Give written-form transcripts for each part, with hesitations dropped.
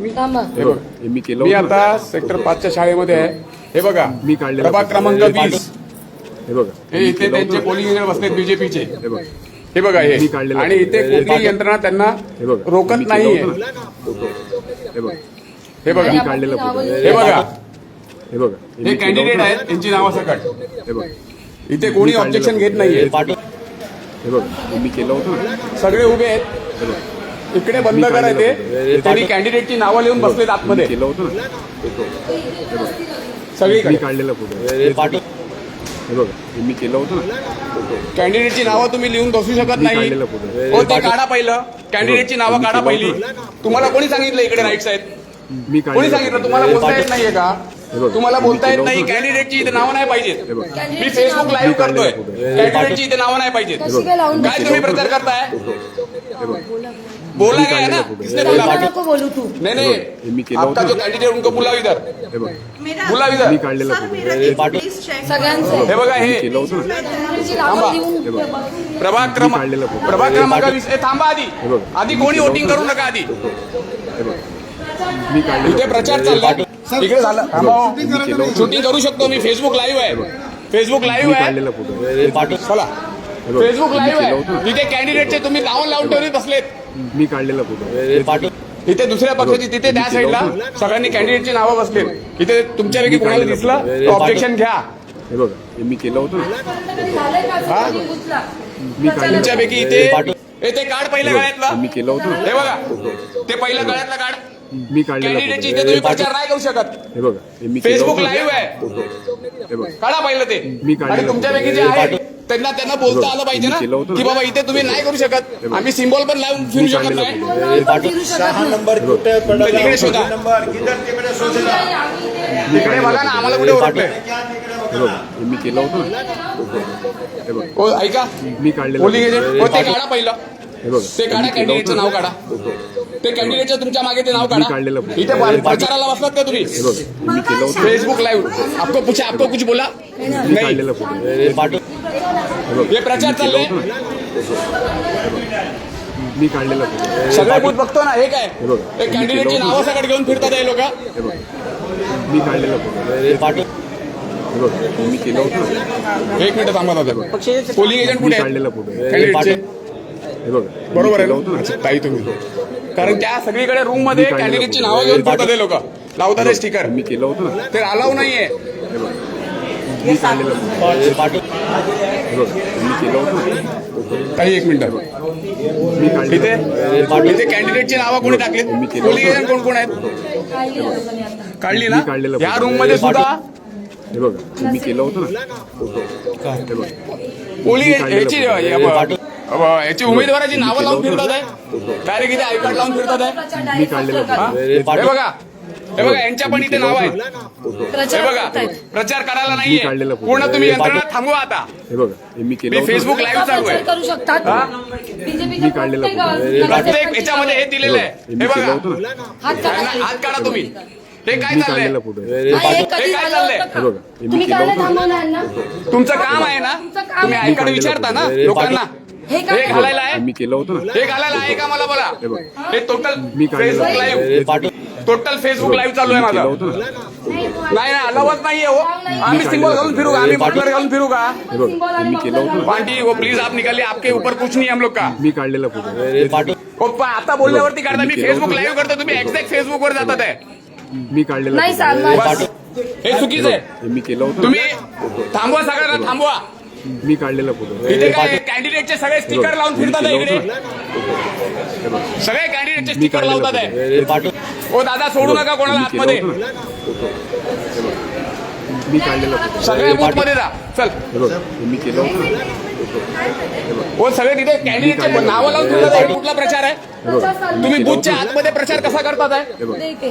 हे बघ, मी आता सेक्टर 5च्या शाळेमध्ये आहे. हे बघा, मी काढले प्रभाग क्रमांक 20. हे बघा, हे इथे त्यांचे पोलिंग एजंट बसलेत बीजेपीचे. हे बघा, हे आणि इथे कुठली यंत्रणा त्यांना रोकत नाहीये. हे बघा, हे बघा, हे कॅन्डिडेट आहेत, त्यांची नावं सकट. इथे कोणी ऑब्जेक्शन घेत नाहीये. मी केलं होतं, सगळे उभे आहेत. इकडे बंद करायचे. त्यांनी कॅन्डिडेटची नावं लिहून बसलेत आतमध्ये. केलं होतं सगळीकडे काढलेलं फोटो. हे बघा, मी केलं होतं, कॅन्डिडेटची नावं तुम्ही लिहून बसू शकत नाही. हो, ते काढा पहिलं. कॅन्डिडेटची नावं काढा पहिली. तुम्हाला कोणी सांगितलं इकडे राईट्स आहेत? मी कोणी सांगितलं? तुम्हाला बोलता येत नाहीये का? तुम्हाला बोलता येत नाही. कॅन्डिडेटची इथे नावं नाही पाहिजेत. मी फेसबुक लाईव्ह करतोय. कॅन्डिडेटची इथे नावं नाही पाहिजेत. काय तुम्ही प्रचार करताय? बोला गया ना, किसने बोला? बोलू तू. नहीं नहीं, आपका जो कैंडिडेट उनको बुलाओ इधर. बुलाओ इधर. मी काढलेलं फोटो. सगळ्यांचे हे बघा, हे केलं होतं, प्रभाग क्रमांक 20. थांबा आधी कोणी वोटिंग करू नका आधी. मी काढलेलं इथे प्रचार चाललाय. इकडे झालं. शूटिंग करू शकतो मी. फेसबुक लाईव्ह आहे. फेसबुक लाईव्ह आहे. काढलेलं फोटो. चला, फेसबुक लाईव्ह आहे. इथे कॅन्डिडेटचे तुम्ही नाव लावून ठेवले बसलेत. मी काढलेलं फोटो. इथे दुसऱ्या पक्षाची, तिथे त्या साईडला सगळ्यांनी कॅन्डिडेटची नावं बसलेत. इथे तुमच्यापैकी कोणाला दिसलं ऑब्जेक्शन घ्या. हे बघा, मी केलं होतं, मी काढलेलं. तुमच्यापैकी इथे काढ पहिल्या गळ्यातलं. मी केलं होतं, हे बघा, ते पहिल्या गळ्यातलं काढ. मी काढलेलं कॅन्डिडेटची इथे तुम्ही प्रचार नाही करू शकत. हे बघा, मी केलं फेसबुक होतं, लाईव्ह आहे. हे बघा, काढा पहिलं ते. मी काढलेलं आणि तुमच्यापैकी जे आहे त्यांना बोलता आलं पाहिजे ना, की बाबा इथे तुम्ही नाही करू शकत. आम्ही सिम्बॉल पण लावून फिरू शकत नाही. तिकडे शोधा. तिकडे बघा ना, आम्हाला कुठे ओळखलंय. हे बघा, मी केलं होतं, हे बघा, हो, ऐका, मी काढलेलं पोलिंग एजंट. हो, ते काढा पहिलं. हे बघा, ते काढा, कॅन्डिडेटचं नाव काढा. ते कॅन्डिडेटचं तुमच्या मागे ते नाव काढा. काढलेलं. इथे प्रचाराला बसलात का तुम्ही? हे बघा, मी केलं होतं, फेसबुक लाईव्ह. आपको पूछा, आपको कुछ बोला मी नहीं? काढलेलं फोटो. हे प्रचार चालले. मी काढलेलं फोटो. सगळे बूथ बघतो ना. हे काय, हे बघा, ते कॅन्डिडेटची नावं सगळं घेऊन फिरतात हे लोक. हे बघा, मी काढलेलं फोटो. हे बघा, मी केलं होतं, एक मिनिट थांबा दादा. पोलिंग एजंट मी कुठे आहेत? काढलेलं फोटो. कॅन्डिडेटचे. हे बघा, मी बरोबर आहे केलं होतं ना? ताई तुम्ही, कारण त्या सगळीकडे रूम मध्ये कॅन्डिडेटची नावं घेऊन फिरतात हे लोक. लावतात हे स्टिकर. मी केलं होतं, ते अलाव नाहीये. हे बघा, मी काढलेलं फोटो. हे बघा, मी केलं होतं, काही एक मिनिट. मी काढलेलं. इथे कॅन्डिडेटची नावं कोणी टाकलीत? पोलिंग एजंट कोण कोण आहेत? काढली ना. या रूम मध्ये सुद्धा हे बघा, मी केलं होतं ना, हे बघा, पोलिंग याची उमेदवाराची नावं लावून फिरतात आहे. डायरेक्ट इथे आय कार्ड लावून फिरतात आहे. मी काढलेलं फोटो. हे बघा, हे बघा, यांच्या पण इथे नाव आहे. हे बघा, प्रचार करायला नाहीये. पूर्ण तुम्ही यंत्रणा थांबवा आता. हे बघा, मी केलं मी होतं, फेसबुक लाईव्ह चालू आहे. करू शकतात. मी काढलेलं फोटो. प्रत्येक याच्यामध्ये हे दिलेलं आहे. मी हे केलं बघा, होतं ना, हात काढा तुम्ही. हे काय मी चाललंय? काढलेलं फोटो. हे काय चाललंय? हे बघा, मी तुम्ही केलं काय होतं, थांबवणार ना? तुमचं काम आहे ना, तुम्ही आय कार्ड विचारता ना लोकांना. हे हे काय घालायला आहे? मी केलं होतं ना, हे घालायला आहे का मला बोला. हे बघा, हे टोटल मी काढलेलं Facebook live, total Facebook live चालू आहे केलं माझं. होतं ना, नाही ना, अलावच नाहीये हो. आम्ही सिंबल घालून फिरू का? आम्ही बटलर घालून फिरू का? हे बघा, मी केलं होतं ना, पांटी वो प्लीज आप निकालिए. आपके ऊपर कुछ नहीं हम लोग का. मी काढलेलं फोटो. हो, आता बोलल्यावरती काढता. मी फेसबुक लाईव्ह करतो, तुम्ही एक्झॅक्ट फेसबुक वर जातात आहे. मी काढलेलं नाही फोटो. सांगणार. बस, हे चुकीचं आहे. मी केलं होतं, तुम्ही थांबवा, सगळ्यांना थांबवा. मी काढलेलं फोटो. इथे काय कॅन्डिडेटचे सगळे स्टिकर लावून फिरतात आहे इकडे. सगळे कॅन्डिडेटचे मी स्टिकर काढलेलं लावतात आहे. फोटो. हो दादा, सोडू नका कोणाला मी केलं आतमध्ये. होतं ना, मी काढलेलं फोटो. सगळे बूथ मध्ये जा. चल. हे बघा, मी केलं होतं ना, हो, सगळे तिथे कॅन्डिडेटचे नावं लावून फिरतात आहे. कुठला प्रचार आहे? हे बघा, तुम्ही बूथच्या आतमध्ये प्रचार कसा करतात आहे? हे बघा,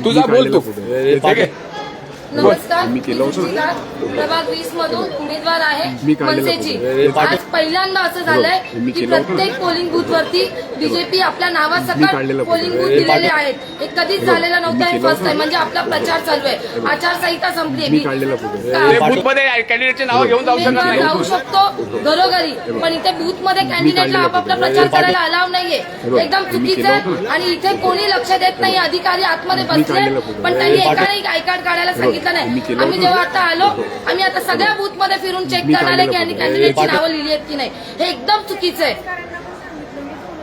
तुझा बोल तू. फोटो. ठीक आहे. नमस्कार. मी केलं होतं. मी प्रभाग 20 मधून उमेदवार आहे मी काढलेलं मनसेची. होतं. आज पहिल्यांदा असं झालंय मी की केलं होतं. प्रत्येक पोलिंग बूथ वरती बीजेपी आपल्या मी नावासकट काढलेलं होतं. पोलिंग बूथ दिलेले आहेत. हे कधीच झालेलं नव्हतं. हे केलं फर्स्ट होतं. टाइम म्हणजे आपला प्रचार चालू आहे. आचारसंहिता संपली मी काढलेलं होतं. ते बूथमध्ये कॅन्डिडेटचे नाव घेऊन जाऊ शकत उमेदवार नाही. जाऊ शकतो घरोघरी, पण इथे बूथ मध्ये कॅन्डिडेटला काढलेलं आपापला होतं. प्रचार करायला अलाव नाहीये. बरोबर. एकदम मी चुकीचं केलं आहे. होतं. आणि इथे कोणी लक्ष देत नाही. अधिकारी आतमध्ये बसले, काढलेलं होतं. पण त्यांनी एकाने आय कार्ड काढायला सांगितलं मी नाही. केलं आम्ही होतं. जेव्हा आता आलो, आम्ही आता सगळ्या बूथ मध्ये फिरून चेक मी करणार आहे की काढलेलं यांनी होतं. कॅन्डिडेटची नावं लिहिली आहेत की नाही. हे एकदम चुकीचं आहे.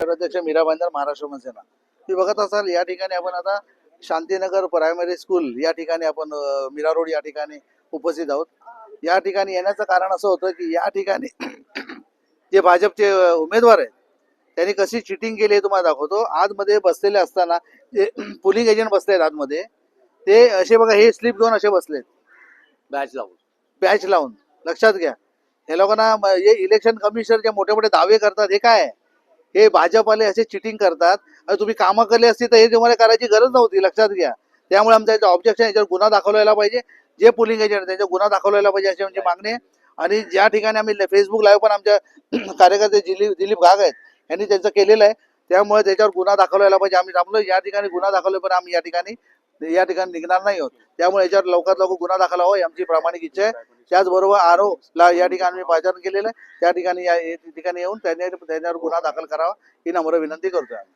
अध्यक्ष मीरा भाईंदर, महाराष्ट्र मनसेना. तुम्ही बघत असाल या ठिकाणी आपण आता शांतीनगर प्रायमरी स्कूल या ठिकाणी आपण मीरा रोड या ठिकाणी उपस्थित आहोत. या ठिकाणी येण्याचं कारण असं होतं की या ठिकाणी जे भाजपचे उमेदवार आहेत त्यांनी कशी चिटिंग केली हे तुम्हाला दाखवतो. आतमध्ये बसलेले असताना जे पोलिंग एजंट बसलेत आतमध्ये, ते असे बघा, हे स्लिप घेऊन असे बसलेत बॅच लावून. लक्षात घ्या, हे लोकांना हे इलेक्शन कमिशनर जे मोठे मोठे दावे करतात हे काय आहे? हे भाजपवाले असे चिटिंग करतात. आणि तुम्ही कामं केली असती तर हे तुम्हाला करायची गरज नव्हती. लक्षात घ्या. त्यामुळे आमचा याचा ऑब्जेक्शन, याच्यावर गुन्हा दाखवला पाहिजे. जे पोलिंग एजंट त्यांचा गुन्हा दाखवला पाहिजे अशी म्हणजे मागणी आहे. आणि ज्या ठिकाणी आम्ही फेसबुक लाईव्ह पण आमच्या कार्यकर्ते दिलीप घाग आहेत यांनी त्यांचं केलेलं आहे. त्यामुळे त्याच्यावर गुन्हा दाखवला पाहिजे. आम्ही थांबलो या ठिकाणी गुन्हा दाखवला, पण आम्ही या ठिकाणी निघणार नाही आहोत. त्यामुळे याच्यावर लवकरात लवकर गुन्हा दाखल व्हावा ही आमची प्रामाणिक इच्छा आहे. त्याचबरोबर आरो ला या ठिकाणी आम्ही पाचारण केलेलं आहे. त्या ठिकाणी येऊन त्यांच्यावर गुन्हा दाखल करावा ही नम्र विनंती करतोय आम्ही.